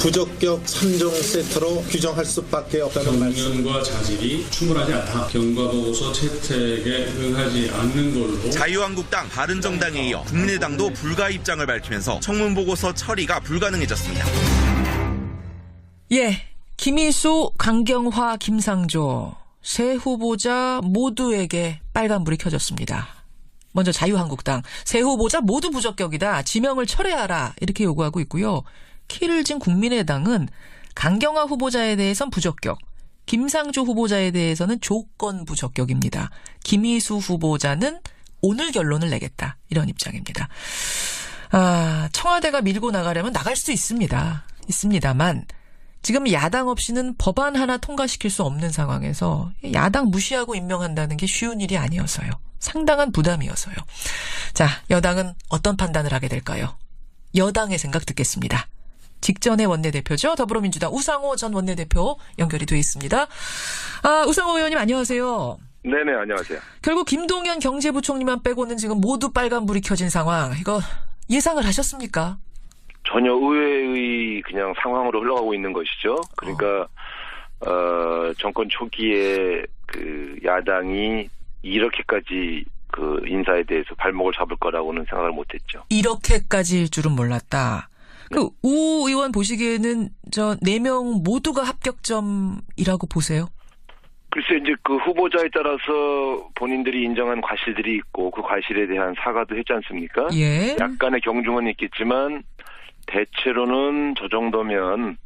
부적격 3종 세트로 규정할 수밖에 없다는 말씀. 경륜과 자질이 충분하지 않다. 경과보고서 채택에 응하지 않는 걸로. 자유한국당, 바른정당에 이어 국민의당도 불가 입장을 밝히면서 청문보고서 처리가 불가능해졌습니다. 예, 김희수, 강경화, 김상조 세 후보자 모두에게 빨간불이 켜졌습니다. 먼저 자유한국당, 세 후보자 모두 부적격이다. 지명을 철회하라. 이렇게 요구하고 있고요. 키를 진 국민의당은 강경화 후보자에 대해선 부적격, 김상조 후보자에 대해서는 조건 부적격입니다. 김희수 후보자는 오늘 결론을 내겠다. 이런 입장입니다. 청와대가 밀고 나가려면 나갈 수도 있습니다만 지금 야당 없이는 법안 하나 통과시킬 수 없는 상황에서 야당 무시하고 임명한다는 게 쉬운 일이 아니어서요. 상당한 부담이어서요. 자, 여당은 어떤 판단을 하게 될까요? 여당의 생각 듣겠습니다. 직전의 원내대표죠. 더불어민주당 우상호 전 원내대표 연결이 돼 있습니다. 우상호 의원님 안녕하세요. 네네, 안녕하세요. 결국 김동연 경제부총리만 빼고는 지금 모두 빨간불이 켜진 상황. 이거 예상을 하셨습니까? 전혀 의외의 그냥 상황으로 흘러가고 있는 것이죠. 그러니까 정권 초기에 그 야당이 이렇게까지 그 인사에 대해서 발목을 잡을 거라고는 생각을 못했죠. 이렇게까지일 줄은 몰랐다. 네. 그 우 의원 보시기에는 저 4명 모두가 합격점이라고 보세요? 글쎄 이제 그 후보자에 따라서 본인들이 인정한 과실들이 있고 그 과실에 대한 사과도 했지 않습니까? 예. 약간의 경중은 있겠지만 대체로는 저 정도면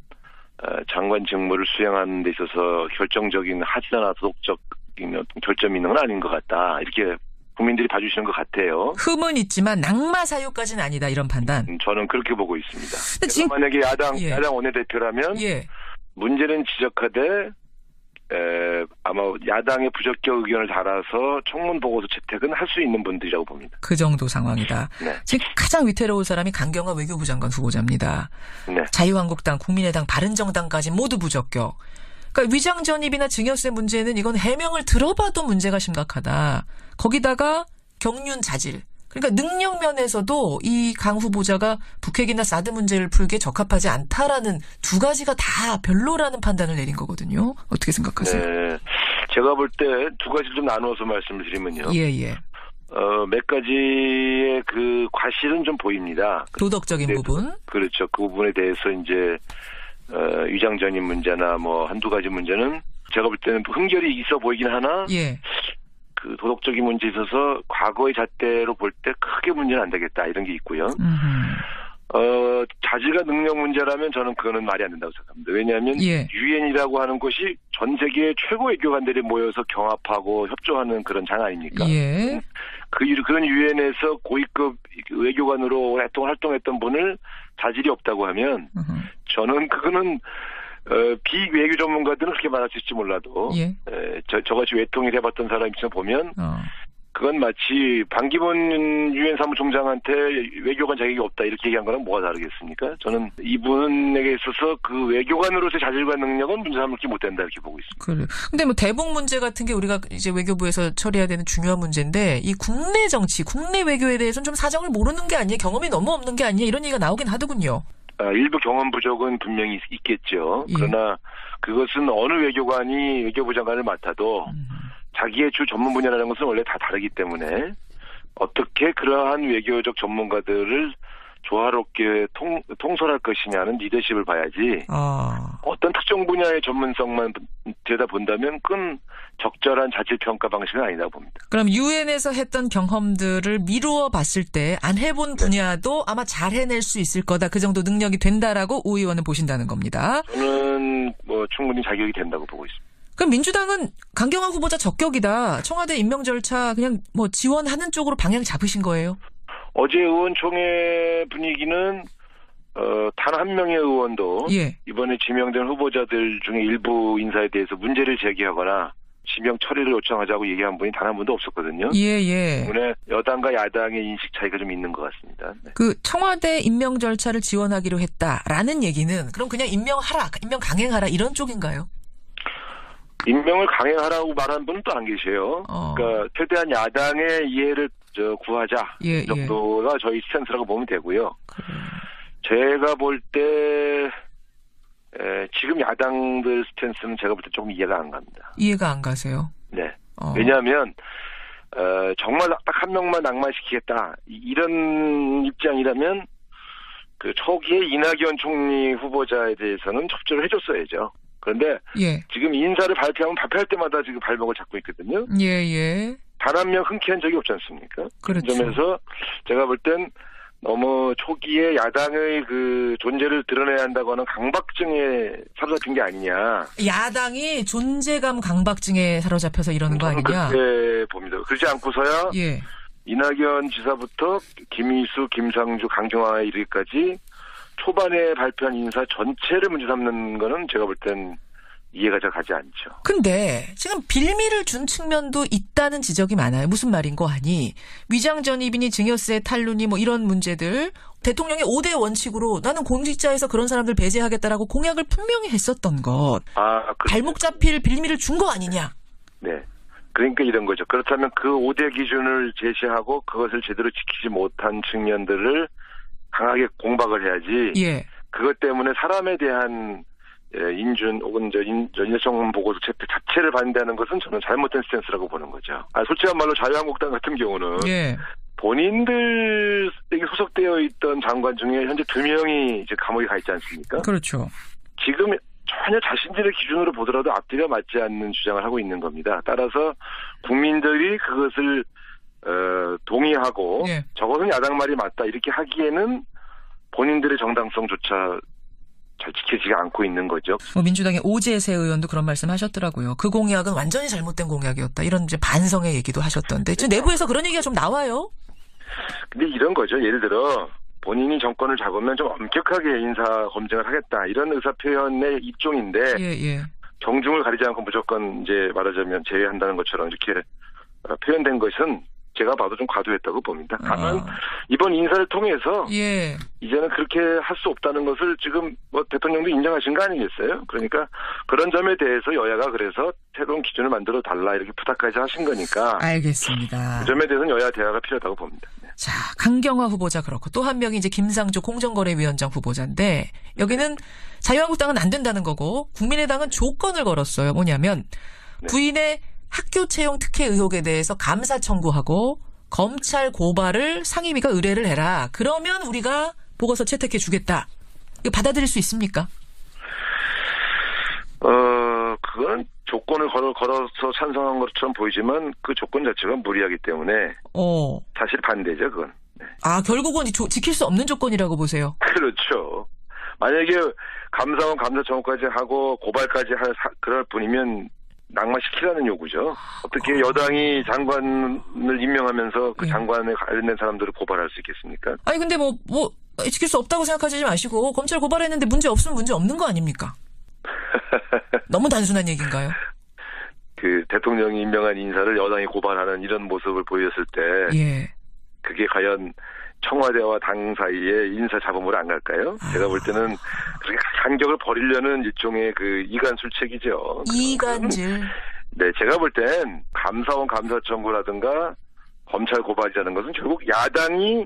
장관 직무를 수행하는 데 있어서 결정적인 하지나 도덕적인 결점이 있는 건 아닌 것 같다. 이렇게 국민들이 봐주시는 것 같아요. 흠은 있지만 낙마 사유까지는 아니다. 이런 판단. 저는 그렇게 보고 있습니다. 지금 만약에 야당 원내대표라면 문제는 지적하되 아마 야당의 부적격 의견을 달아서 청문 보고서 채택은 할 수 있는 분들이라고 봅니다. 그 정도 상황이다. 네. 지금 가장 위태로운 사람이 강경화 외교부 장관 후보자입니다. 네. 자유한국당, 국민의당, 바른정당까지 모두 부적격. 그러니까 위장전입이나 증여세 문제는 이건 해명을 들어봐도 문제가 심각하다. 거기다가 경륜 자질. 그러니까 능력 면에서도 이 강 후보자가 북핵이나 사드 문제를 풀기에 적합하지 않다라는 두 가지가 다 별로라는 판단을 내린 거거든요. 어떻게 생각하세요? 네, 제가 볼 때 두 가지를 좀 나누어서 말씀을 드리면요. 예. 몇 가지의 그 과실은 좀 보입니다. 도덕적인 부분. 그렇죠. 그 부분에 대해서 이제 위장전입 문제나 뭐 한두 가지 문제는 제가 볼 때는 흠결이 있어 보이긴 하나. 예. 그 도덕적인 문제에 있어서 과거의 잣대로 볼 때 크게 문제는 안 되겠다 이런 게 있고요. 자질과 능력 문제라면 저는 그거는 말이 안 된다고 생각합니다. 왜냐하면 유엔이라고 하는 곳이 전 세계 최고 외교관들이 모여서 경합하고 협조하는 그런 장 아닙니까? 예. 그런 유엔에서 고위급 외교관으로 오랫동안 활동했던 분을 자질이 없다고 하면 저는 그거는 비외교 전문가들은 그렇게 말할 수 있을지 몰라도 저같이 외통일 해봤던 사람 입장에서 보면 그건 마치 반기문 유엔 사무총장한테 외교관 자격이 없다 이렇게 얘기한 거랑 뭐가 다르겠습니까? 저는 이분에게 있어서 그 외교관으로서의 자질과 능력은 문제 삼을게 못 된다 이렇게 보고 있습니다. 그래. 근데 뭐 대북 문제 같은 게 우리가 이제 외교부에서 처리해야 되는 중요한 문제인데 이 국내 정치, 국내 외교에 대해서는 좀 사정을 모르는 게 아니에요. 경험이 너무 없는 게 아니에요. 이런 얘기가 나오긴 하더군요. 일부 경험 부족은 분명히 있겠죠. 그러나 그것은 어느 외교관이 외교부 장관을 맡아도 자기의 주 전문 분야라는 것은 원래 다 다르기 때문에 어떻게 그러한 외교적 전문가들을 조화롭게 통솔할 것이냐는 리더십을 봐야지 어떤 특정 분야의 전문성만 들여다본다면 그건 적절한 자질평가 방식은 아니라고 봅니다. 그럼 유엔에서 했던 경험들을 미루어 봤을 때 안 해본 분야도 아마 잘 해낼 수 있을 거다. 그 정도 능력이 된다라고 우 의원은 보신다는 겁니다. 저는 뭐 충분히 자격이 된다고 보고 있습니다. 그럼 민주당은 강경화 후보자 적격이다. 청와대 임명 절차 그냥 뭐 지원하는 쪽으로 방향 잡으신 거예요? 어제 의원총회 분위기는 단 한 명의 의원도 이번에 지명된 후보자들 중에 일부 인사에 대해서 문제를 제기하거나 지명 처리를 요청하자고 얘기한 분이 단 한 분도 없었거든요. 때문에 여당과 야당의 인식 차이가 좀 있는 것 같습니다. 네. 그 청와대 임명 절차를 지원하기로 했다라는 얘기는 그럼 그냥 임명 강행하라 이런 쪽인가요? 임명을 강행하라고 말한 분은 또 안 계세요. 그러니까 최대한 야당의 이해를 구하자 정도가 저희 스탠스라고 보면 되고요. 제가 볼 때 지금 야당들 스탠스는 제가 볼 때 조금 이해가 안 갑니다. 이해가 안 가세요? 네. 왜냐하면 정말 딱 한 명만 낭만시키겠다 이런 입장이라면 그 초기에 이낙연 총리 후보자에 대해서는 협조를 해줬어야죠. 그런데 예. 지금 인사를 발표하면 발표할 때마다 지금 발목을 잡고 있거든요. 예. 단 한 명 흔쾌한 적이 없지 않습니까? 그렇죠. 그 점에서 제가 볼 땐 너무 초기에 야당의 그 존재를 드러내야 한다고 하는 강박증에 사로잡힌 게 아니냐. 야당이 존재감 강박증에 사로잡혀서 이러는 거 아니냐? 그렇게 봅니다. 그렇지 않고서야 예. 이낙연 지사부터 김희수, 김상주, 강경화에 이르기까지 초반에 발표한 인사 전체를 문제 삼는 거는 제가 볼 땐 이해가 잘 가지 않죠. 근데 지금 빌미를 준 측면도 있다는 지적이 많아요. 무슨 말인 거 아니? 위장 전입이니 증여세 탈루니 뭐 이런 문제들 대통령의 5대 원칙으로 나는 공직자에서 그런 사람들 배제하겠다라고 공약을 분명히 했었던 것. 발목 잡힐 빌미를 준 거 아니냐? 네. 그러니까 이런 거죠. 그렇다면 그 5대 기준을 제시하고 그것을 제대로 지키지 못한 측면들을 강하게 공박을 해야지. 예. 그것 때문에 사람에 대한 인준 혹은 인사청문 보고서 채택 자체를 반대하는 것은 저는 잘못된 스탠스라고 보는 거죠. 솔직한 말로 자유한국당 같은 경우는 예. 본인들에게 소속되어 있던 장관 중에 현재 2명이 이제 감옥에 가 있지 않습니까? 그렇죠. 지금 전혀 자신들의 기준으로 보더라도 앞뒤가 맞지 않는 주장을 하고 있는 겁니다. 따라서 국민들이 그것을 동의하고 예. 저것은 야당 말이 맞다 이렇게 하기에는 본인들의 정당성조차 잘 지켜지지 않고 있는 거죠. 민주당의 오재세 의원도 그런 말씀하셨더라고요. 그 공약은 완전히 잘못된 공약이었다. 이런 이제 반성의 얘기도 하셨던데 지금 내부에서 그런 얘기가 좀 나와요? 근데 이런 거죠. 예를 들어 본인이 정권을 잡으면 좀 엄격하게 인사 검증을 하겠다 이런 의사 표현의 일종인데 예. 경중을 가리지 않고 무조건 이제 말하자면 제외한다는 것처럼 이렇게 표현된 것은 제가 봐도 좀 과도했다고 봅니다. 다만 이번 인사를 통해서 예. 이제는 그렇게 할 수 없다는 것을 지금 뭐 대통령도 인정하신 거 아니겠어요? 그러니까 그런 점에 대해서 여야가 그래서 새로운 기준을 만들어 달라 이렇게 부탁까지 하신 거니까. 알겠습니다. 그 점에 대해서는 여야 대화가 필요하다고 봅니다. 네. 자, 강경화 후보자 그렇고 또 한 명이 이제 김상조 공정거래위원장 후보자인데 여기는 자유한국당은 안 된다는 거고 국민의당은 조건을 걸었어요. 뭐냐면 부인의 학교 채용 특혜 의혹에 대해서 감사 청구하고 검찰 고발을 상임위가 의뢰를 해라. 그러면 우리가 보고서 채택해 주겠다. 이거 받아들일 수 있습니까? 그건 조건을 걸어서 찬성한 것처럼 보이지만 그 조건 자체가 무리하기 때문에 사실 반대죠, 그건. 네. 결국은 지킬 수 없는 조건이라고 보세요. 그렇죠. 만약에 감사원 감사 청구까지 하고 고발까지 그럴 뿐이면 낙마시키라는 요구죠. 어떻게 여당이 장관을 임명하면서 그 장관에 관련된 사람들을 고발할 수 있겠습니까? 아니 근데 뭐 지킬 수 없다고 생각하지 마시고 검찰 고발했는데 문제 없으면 문제 없는 거 아닙니까? 너무 단순한 얘기인가요? 그 대통령이 임명한 인사를 여당이 고발하는 이런 모습을 보였을 때 그게 과연 청와대와 당 사이에 인사 잡음으로 안 갈까요? 제가 볼 때는 그렇게 간격을 버리려는 일종의 그 이간술책이죠. 이간질. 네, 제가 볼 땐 감사원 감사 청구라든가 검찰 고발이라는 것은 결국 야당이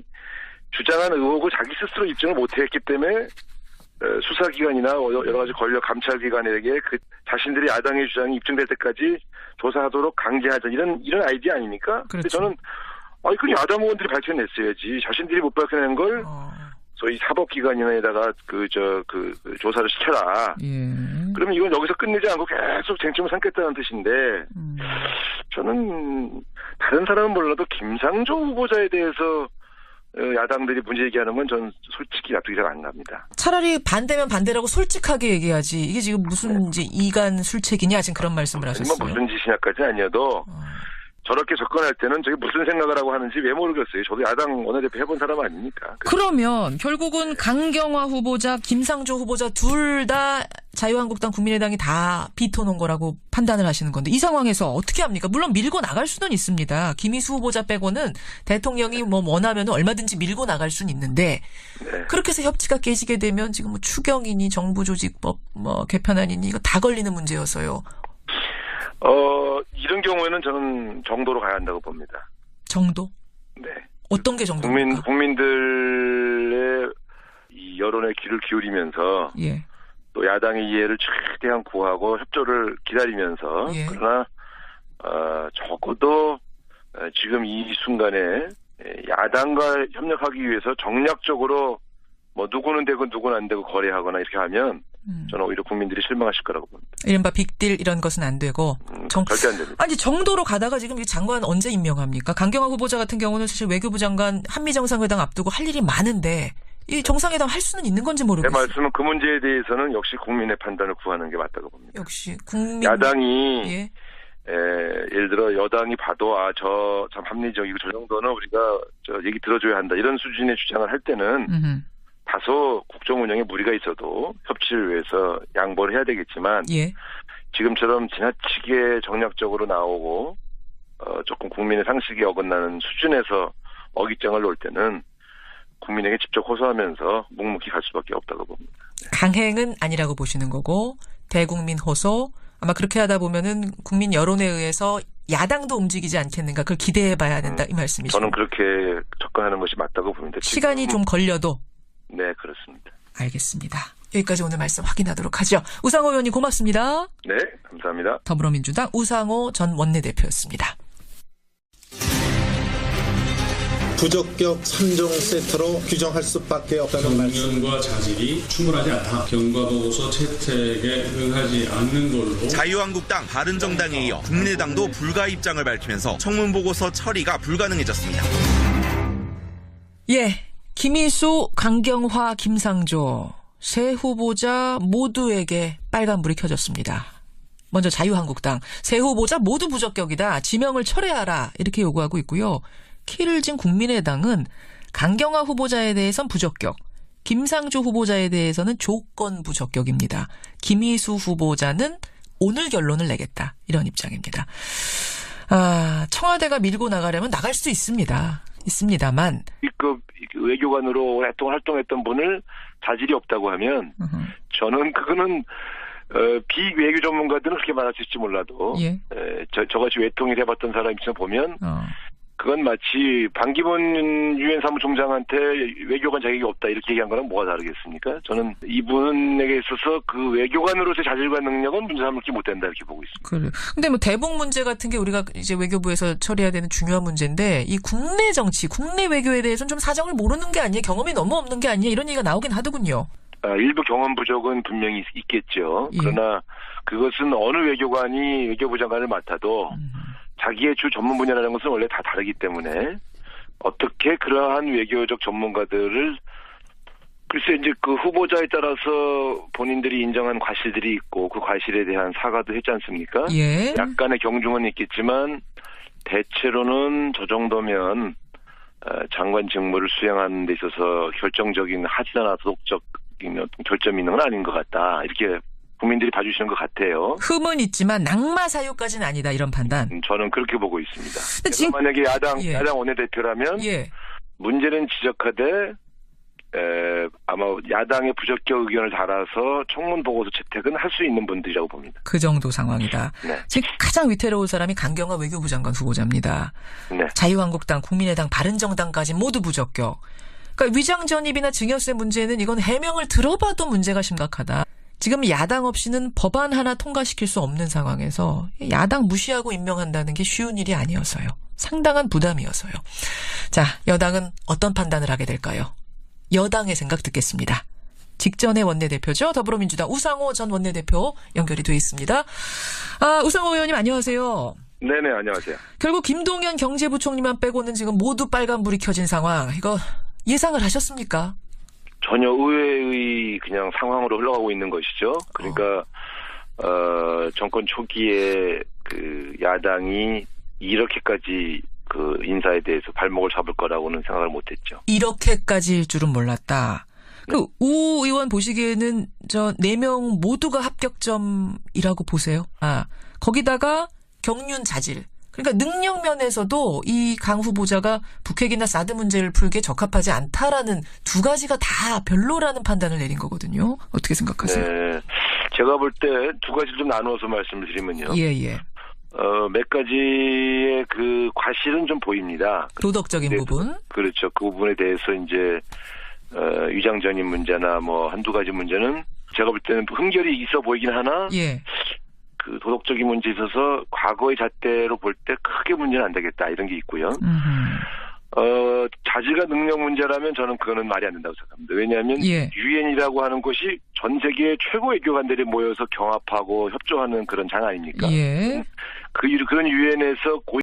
주장한 의혹을 자기 스스로 입증을 못했기 때문에 수사기관이나 여러 가지 권력 감찰기관에게 그 자신들의 야당의 주장이 입증될 때까지 조사하도록 강제하자 이런 아이디어 아닙니까? 그렇죠. 저는 그 야당 의원들이 밝혀냈어야지. 자신들이 못 밝혀낸 걸 소위 사법기관에다가 조사를 시켜라. 그러면 이건 여기서 끝내지 않고 계속 쟁점을 삼겠다는 뜻인데 저는 다른 사람은 몰라도 김상조 후보자에 대해서 야당들이 문제 얘기하는 건 전 솔직히 납득이 잘 안 갑니다. 차라리 반대면 반대라고 솔직하게 얘기하지. 이게 지금 무슨 이제 이간 술책이냐 지금 그런 말씀을 하셨어요. 무슨 짓이냐까지 아니어도 저렇게 접근할 때는 저게 무슨 생각을 하고 하는지 왜 모르겠어요. 저도 야당 원내대표 해본 사람 아닙니까? 그러면 결국은 강경화 후보자, 김상조 후보자 둘 다 자유한국당 국민의당이 다 비토놓은 거라고 판단을 하시는 건데 이 상황에서 어떻게 합니까? 물론 밀고 나갈 수는 있습니다. 김희수 후보자 빼고는 대통령이 뭐 원하면 얼마든지 밀고 나갈 수는 있는데 그렇게 해서 협치가 깨지게 되면 지금 뭐 추경이니 정부조직법 개편안이니 이거 다 걸리는 문제여서요. 이런 경우에는 저는 정도로 가야 한다고 봅니다. 정도? 네. 어떤 게 정도입니까? 국민들의 이 여론에 귀를 기울이면서 또 야당의 이해를 최대한 구하고 협조를 기다리면서 예. 그러나 적어도 지금 이 순간에 야당과 협력하기 위해서 정략적으로 뭐 누구는 되고 누구는 안 되고 거래하거나 이렇게 하면 저는 오히려 국민들이 실망하실 거라고 봅니다. 이른바 빅딜 이런 것은 안 되고. 절대 안 됩니다. 아니 정도로 가다가 지금 이 장관 언제 임명합니까? 강경화 후보자 같은 경우는 사실 외교부 장관 한미 정상회담 앞두고 할 일이 많은데 이 정상회담 할 수는 있는 건지 제 모르겠어요. 말씀은 그 문제에 대해서는 역시 국민의 판단을 구하는 게 맞다고 봅니다. 역시 국민 야당이 예. 예를 들어 여당이 봐도 저 참 합리적이고 저 정도는 우리가 얘기 들어줘야 한다 이런 수준의 주장을 할 때는 다소 국정 운영에 무리가 있어도 협치를 위해서 양보를 해야 되겠지만 예. 지금처럼 지나치게 정략적으로 나오고 조금 국민의 상식에 어긋나는 수준에서 어깃장을 놓을 때는 국민에게 직접 호소하면서 묵묵히 갈 수밖에 없다고 봅니다. 강행은 아니라고 보시는 거고 대국민 호소 아마 그렇게 하다 보면은 국민 여론에 의해서 야당도 움직이지 않겠는가 그걸 기대해봐야 된다 이 말씀이시죠? 저는 그렇게 접근하는 것이 맞다고 봅니다. 시간이 좀 걸려도 네 그렇습니다. 알겠습니다. 여기까지 오늘 말씀 확인하도록 하죠. 우상호 의원님 고맙습니다. 네 감사합니다. 더불어민주당 우상호 전 원내대표였습니다. 부적격 3종 세트로 규정할 수밖에 없다는 말씀. 경륜과 자질이 충분하지 않다. 경과보고서 채택에 응하지 않는 걸로. 자유한국당, 바른정당에 이어 국민의당도 불가 입장을 밝히면서 청문보고서 처리가 불가능해졌습니다. 예, 김희수, 강경화, 김상조 세 후보자 모두에게 빨간불이 켜졌습니다. 먼저 자유한국당 세 후보자 모두 부적격이다. 지명을 철회하라 이렇게 요구하고 있고요. 키를 진 국민의당은 강경화 후보자에 대해선 부적격, 김상조 후보자에 대해서는 조건 부적격입니다. 김희수 후보자는 오늘 결론을 내겠다. 이런 입장입니다. 청와대가 밀고 나가려면 나갈 수 있습니다. 있습니다만. B급 외교관으로 오랫동안 활동했던 분을 자질이 없다고 하면 저는 그거는 비외교 전문가들은 그렇게 말할 수 있을지 몰라도 예. 저같이 외통일 해봤던 사람 입장에서 보면 그건 마치 반기문 유엔 사무총장한테 외교관 자격이 없다 이렇게 얘기한 거랑 뭐가 다르겠습니까? 저는 이분에게 있어서 그 외교관으로서의 자질과 능력은 문제 삼을게 못 된다 이렇게 보고 있습니다. 그래. 근데 뭐 대북 문제 같은 게 우리가 이제 외교부에서 처리해야 되는 중요한 문제인데 이 국내 정치, 국내 외교에 대해서는 좀 사정을 모르는 게 아니에요. 경험이 너무 없는 게 아니에요. 이런 얘기가 나오긴 하더군요. 일부 경험 부족은 분명히 있겠죠. 예. 그러나 그것은 어느 외교관이 외교부 장관을 맡아도 자기의 주 전문 분야라는 것은 원래 다 다르기 때문에 어떻게 그러한 외교적 전문가들을 글쎄 이제 그 후보자에 따라서 본인들이 인정한 과실들이 있고 그 과실에 대한 사과도 했지 않습니까? 예. 약간의 경중은 있겠지만 대체로는 저 정도면 장관 직무를 수행하는 데 있어서 결정적인 하지 않아 도덕적인 어떤 결점이 있는 건 아닌 것 같다. 이렇게 국민들이 봐주시는 것 같아요. 흠은 있지만 낙마 사유까지는 아니다 이런 판단. 저는 그렇게 보고 있습니다. 근데 지금 만약에 예. 야당 원내대표라면 예. 문제는 지적하되 아마 야당의 부적격 의견을 달아서 청문 보고서 채택은 할 수 있는 분들이라고 봅니다. 그 정도 상황이다. 네. 지금 가장 위태로운 사람이 강경화 외교부 장관 후보자입니다. 네. 자유한국당, 국민의당, 바른정당까지 모두 부적격. 그러니까 위장전입이나 증여세 문제는 이건 해명을 들어봐도 문제가 심각하다. 지금 야당 없이는 법안 하나 통과시킬 수 없는 상황에서 야당 무시하고 임명한다는 게 쉬운 일이 아니어서요. 상당한 부담이어서요. 자, 여당은 어떤 판단을 하게 될까요? 여당의 생각 듣겠습니다. 직전의 원내대표죠. 더불어민주당 우상호 전 원내대표 연결이 돼 있습니다. 우상호 의원님 안녕하세요. 네네 안녕하세요. 결국 김동연 경제부총리만 빼고는 지금 모두 빨간불이 켜진 상황. 이거 예상을 하셨습니까? 전혀 의외의 그냥 상황으로 흘러가고 있는 것이죠. 그러니까 정권 초기에 그 야당이 이렇게까지 그 인사에 대해서 발목을 잡을 거라고는 생각을 못했죠. 이렇게까지일 줄은 몰랐다. 그 우 의원 보시기에는 저 4명 모두가 합격점이라고 보세요. 거기다가 경륜 자질. 그러니까 능력 면에서도 이 강 후보자가 북핵이나 사드 문제를 풀기에 적합하지 않다라는 두 가지가 다 별로라는 판단을 내린 거거든요. 어떻게 생각하세요? 네, 제가 볼 때 두 가지를 좀 나누어서 말씀을 드리면요. 예. 몇 가지의 그 과실은 좀 보입니다. 도덕적인 부분. 그렇죠. 그 부분에 대해서 이제 위장전입 문제나 뭐 한두 가지 문제는 제가 볼 때는 흥결이 있어 보이긴 하나 예. 그 도덕적인 문제에 있어서 과거의 잣대로 볼 때 크게 문제는 안 되겠다 이런 게 있고요. 자질과 능력 문제라면 저는 그거는 말이 안 된다고 생각합니다. 왜냐하면 예. 유엔이라고 하는 것이 전 세계 최고 외교관들이 모여서 경합하고 협조하는 그런 장 아닙니까? 예. 그런 유엔에서